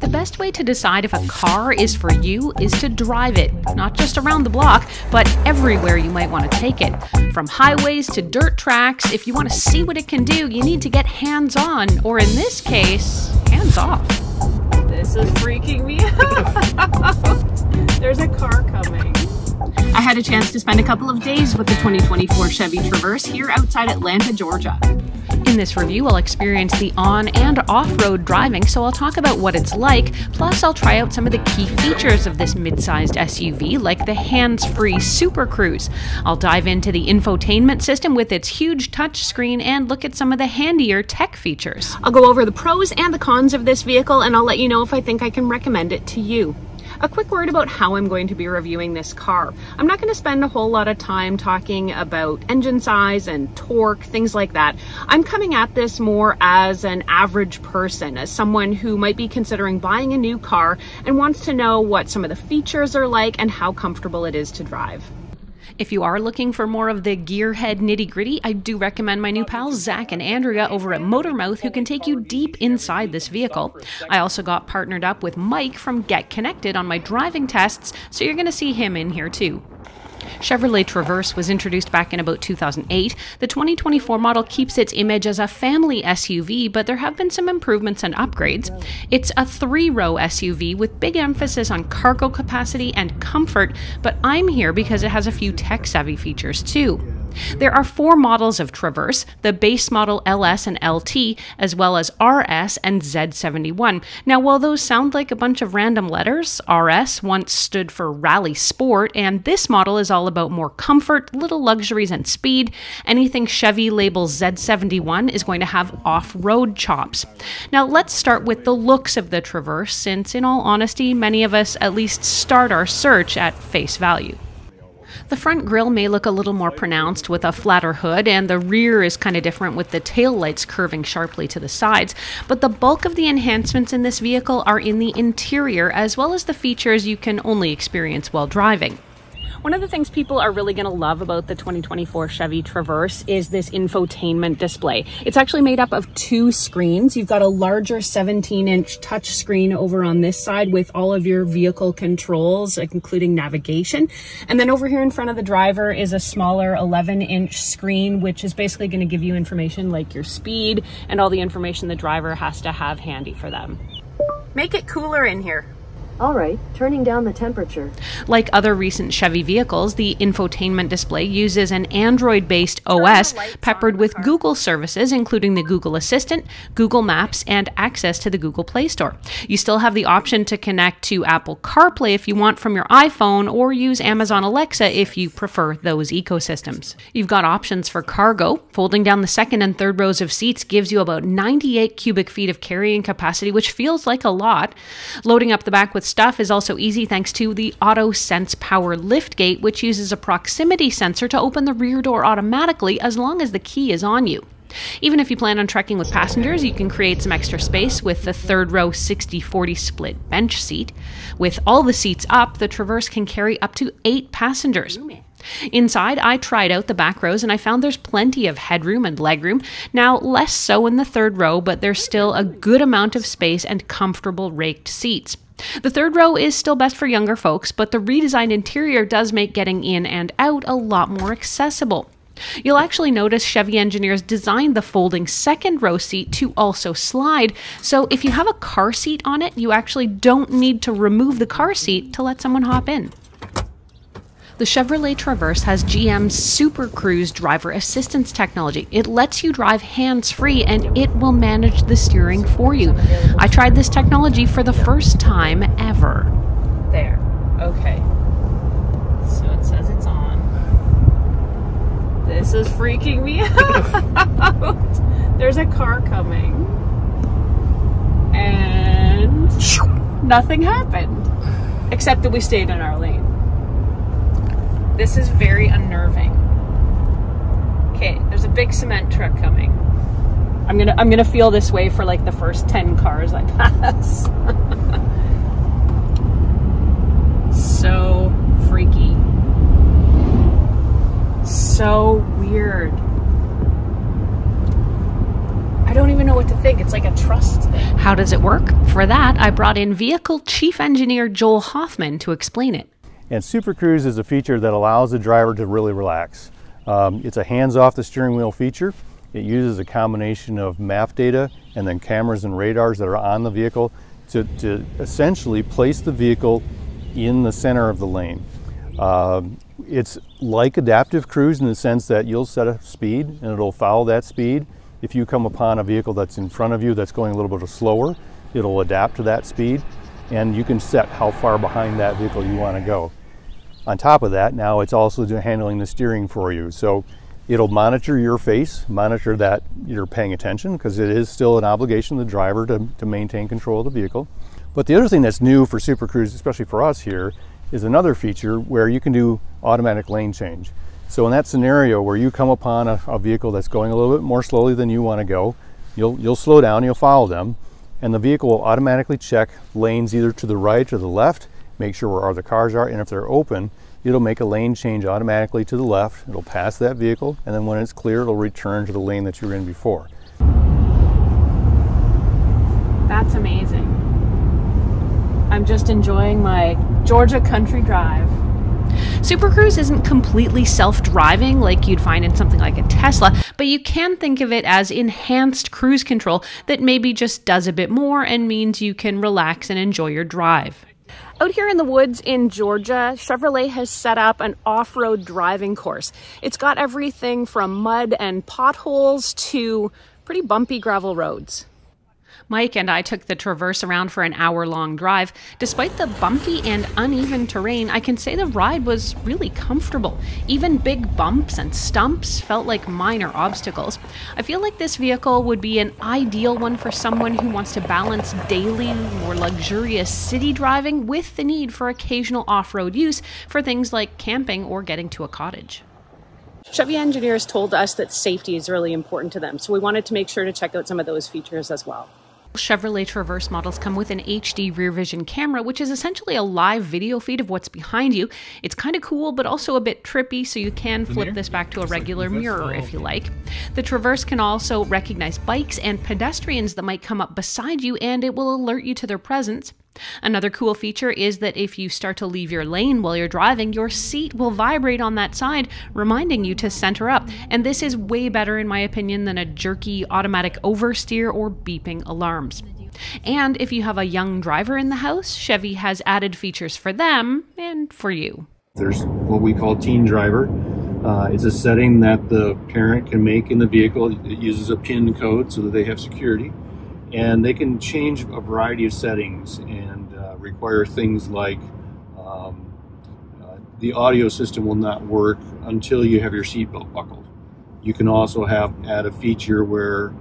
The best way to decide if a car is for you is to drive it, not just around the block, but everywhere you might want to take it. From highways to dirt tracks, if you want to see what it can do, you need to get hands-on, or in this case, hands-off. This is freaking me out. There's a car coming. I had a chance to spend a couple of days with the 2024 Chevy Traverse here outside Atlanta, Georgia. In this review, I'll experience the on- and off-road driving, so I'll talk about what it's like, plus I'll try out some of the key features of this mid-sized SUV, like the hands-free Super Cruise. I'll dive into the infotainment system with its huge touchscreen and look at some of the handier tech features. I'll go over the pros and the cons of this vehicle, and I'll let you know if I think I can recommend it to you. A quick word about how I'm going to be reviewing this car. I'm not going to spend a whole lot of time talking about engine size and torque, things like that. I'm coming at this more as an average person, as someone who might be considering buying a new car and wants to know what some of the features are like and how comfortable it is to drive. If you are looking for more of the gearhead nitty-gritty, I do recommend my new pals Zach and Andrea over at Motormouth, who can take you deep inside this vehicle. I also got partnered up with Mike from Get Connected on my driving tests, so you're going to see him in here too. Chevrolet Traverse was introduced back in about 2008. The 2024 model keeps its image as a family SUV, but there have been some improvements and upgrades. It's a 3-row SUV with big emphasis on cargo capacity and comfort, but I'm here because it has a few tech-savvy features too. There are 4 models of Traverse, the base model LS and LT, as well as RS and Z71. Now, while those sound like a bunch of random letters, RS once stood for Rally Sport, and this model is all about more comfort, little luxuries, and speed. Anything Chevy labels Z71 is going to have off-road chops. Now, let's start with the looks of the Traverse, since in all honesty, many of us at least start our search at face value. The front grille may look a little more pronounced with a flatter hood, and the rear is kind of different with the taillights curving sharply to the sides, but the bulk of the enhancements in this vehicle are in the interior, as well as the features you can only experience while driving. One of the things people are really going to love about the 2024 Chevy Traverse is this infotainment display. It's actually made up of 2 screens. You've got a larger 17-inch touch screen over on this side with all of your vehicle controls, including navigation. And then over here in front of the driver is a smaller 11-inch screen, which is basically going to give you information like your speed and all the information the driver has to have handy for them. Make it cooler in here. All right, turning down the temperature. Like other recent Chevy vehicles, the infotainment display uses an Android-based OS peppered with Google services, including the Google Assistant, Google Maps, and access to the Google Play Store. You still have the option to connect to Apple CarPlay if you want from your iPhone, or use Amazon Alexa if you prefer those ecosystems. You've got options for cargo. Folding down the second and third rows of seats gives you about 98 cubic feet of carrying capacity, which feels like a lot. Loading up the back with stuff is also easy thanks to the Auto Sense Power liftgate, which uses a proximity sensor to open the rear door automatically as long as the key is on you. Even if you plan on trekking with passengers, you can create some extra space with the 3rd row 60-40 split bench seat. With all the seats up, the Traverse can carry up to 8 passengers. Inside, I tried out the back rows and I found there's plenty of headroom and legroom. Now, less so in the 3rd row, but there's still a good amount of space and comfortable raked seats. The 3rd row is still best for younger folks, but the redesigned interior does make getting in and out a lot more accessible. You'll actually notice Chevy engineers designed the folding 2nd row seat to also slide, so if you have a car seat on it, you actually don't need to remove the car seat to let someone hop in. The Chevrolet Traverse has GM's Super Cruise driver assistance technology. It lets you drive hands-free and it will manage the steering for you. I tried this technology for the first time ever. There. Okay. So it says it's on. This is freaking me out. There's a car coming. And nothing happened. Except that we stayed in our lane. This is very unnerving. Okay, there's a big cement truck coming. I'm gonna feel this way for like the first 10 cars I pass. So freaky. So weird. I don't even know what to think. It's like a trust thing. How does it work? For that, I brought in Vehicle Chief Engineer Joel Hoffman to explain it. And Super Cruise is a feature that allows the driver to really relax. It's a hands off the steering wheel feature. It uses a combination of map data and then cameras and radars that are on the vehicle to essentially place the vehicle in the center of the lane. It's like adaptive cruise in the sense that you'll set a speed and it'll follow that speed. If you come upon a vehicle that's in front of you that's going a little bit slower, it'll adapt to that speed, and you can set how far behind that vehicle you want to go. On top of that, now it's also handling the steering for you. So it'll monitor your face, monitor that you're paying attention, because it is still an obligation of the driver to maintain control of the vehicle. But the other thing that's new for Super Cruise, especially for us here, is another feature where you can do automatic lane change. So in that scenario where you come upon a vehicle that's going a little bit more slowly than you want to go, you'll slow down, you'll follow them, and the vehicle will automatically check lanes either to the right or the left, make sure where other cars are, and if they're open, it'll make a lane change automatically to the left. It'll pass that vehicle, and then when it's clear, it'll return to the lane that you were in before. That's amazing. I'm just enjoying my Georgia country drive. Super Cruise isn't completely self-driving like you'd find in something like a Tesla, but you can think of it as enhanced cruise control that maybe just does a bit more and means you can relax and enjoy your drive. Out here in the woods in Georgia, Chevrolet has set up an off-road driving course. It's got everything from mud and potholes to pretty bumpy gravel roads. Mike and I took the Traverse around for an hour-long drive. Despite the bumpy and uneven terrain, I can say the ride was really comfortable. Even big bumps and stumps felt like minor obstacles. I feel like this vehicle would be an ideal one for someone who wants to balance daily, more luxurious city driving with the need for occasional off-road use for things like camping or getting to a cottage. Chevy engineers told us that safety is really important to them, so we wanted to make sure to check out some of those features as well. Chevrolet Traverse models come with an HD rear vision camera, which is essentially a live video feed of what's behind you. It's kind of cool, but also a bit trippy, so you can flip this back to a regular mirror if you like. The Traverse can also recognize bikes and pedestrians that might come up beside you, and it will alert you to their presence. Another cool feature is that if you start to leave your lane while you're driving, your seat will vibrate on that side, reminding you to center up. And this is way better, in my opinion, than a jerky automatic oversteer or beeping alarms. And if you have a young driver in the house, Chevy has added features for them and for you. There's what we call teen driver. It's a setting that the parent can make in the vehicle. It uses a PIN code so that they have security. And they can change a variety of settings and require things like the audio system will not work until you have your seatbelt buckled. You can also add a feature where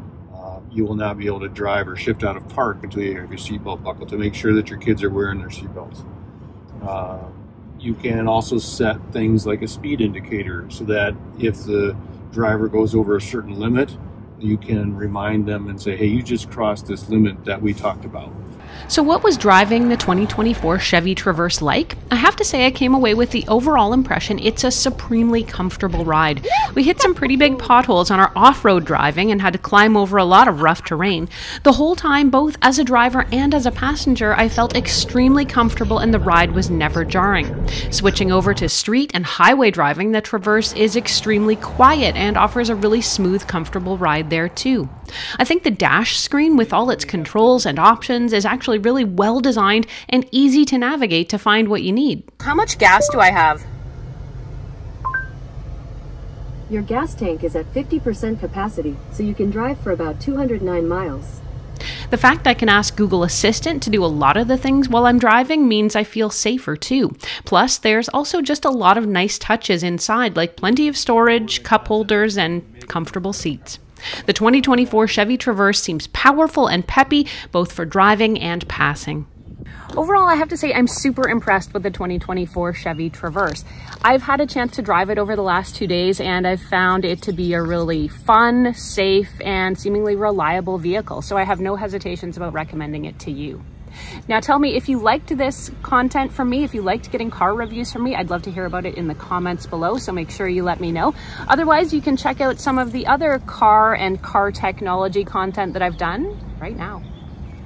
you will not be able to drive or shift out of park until you have your seatbelt buckled to make sure that your kids are wearing their seatbelts. You can also set things like a speed indicator so that if the driver goes over a certain limit, you can remind them and say, hey, you just crossed this limit that we talked about. So what was driving the 2024 Chevy Traverse like? I have to say I came away with the overall impression it's a supremely comfortable ride. We hit some pretty big potholes on our off-road driving and had to climb over a lot of rough terrain. The whole time, both as a driver and as a passenger, I felt extremely comfortable and the ride was never jarring. Switching over to street and highway driving, the Traverse is extremely quiet and offers a really smooth, comfortable ride there too. I think the dash screen with all its controls and options is actually really well designed and easy to navigate to find what you need. How much gas do I have? Your gas tank is at 50% capacity, so you can drive for about 209 miles. The fact I can ask Google Assistant to do a lot of the things while I'm driving means I feel safer too. Plus, there's also just a lot of nice touches inside, like plenty of storage, cup holders, and comfortable seats. The 2024 Chevy Traverse seems powerful and peppy, both for driving and passing. Overall, I have to say I'm super impressed with the 2024 Chevy Traverse. I've had a chance to drive it over the last 2 days and I've found it to be a really fun, safe, and seemingly reliable vehicle, so I have no hesitations about recommending it to you. Now tell me if you liked this content from me, if you liked getting car reviews from me. I'd love to hear about it in the comments below, so make sure you let me know. Otherwise, you can check out some of the other car and car technology content that I've done right now.